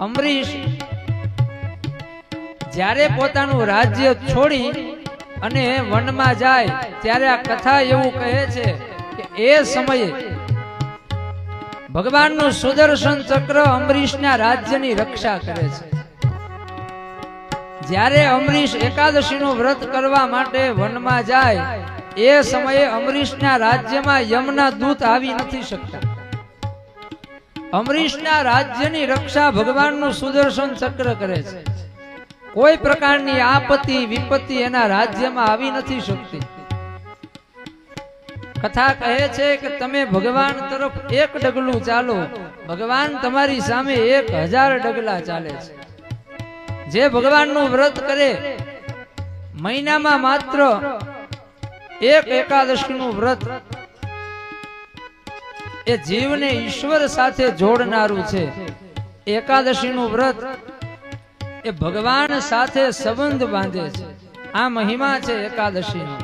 અંબરીશ જ્યારે પોતાનું રાજ્ય છોડી અને વનમાં જાય ત્યારે આ કથા એવું કહે છે કે એ સમયે ભગવાનનું સુદર્શન ચક્ર અંબરીશના રાજ્યની રક્ષા કરે છે. જ્યારે અંબરીશ એકાદશીનું વ્રત કરવા માટે વનમાં જાય એ સમયે અંબરીશના રાજ્યમાં યમના દૂત આવી નથી શકતા. અંબરીશના રાજ્યની રક્ષા ભગવાનનું સુદર્શન ચક્ર કરે છે. કોઈ પ્રકારની આપત્તિ વિપત્તિ એના રાજ્યમાં આવી નથી શકતી. કથા કહે છે કે તમે ભગવાન તરફ એક ડગલું ચાલો, ભગવાન તમારી સામે 1000 ડગલા ચાલે છે. જે ભગવાનનું વ્રત કરે, મહિનામાં માત્ર એક એકાદશીનું વ્રત એ જીવને ઈશ્વર સાથે જોડનારું છે. એકાદશીનું વ્રત એ ભગવાન સાથે સંબંધ બાંધે છે. આ મહિમા છે એકાદશીનો.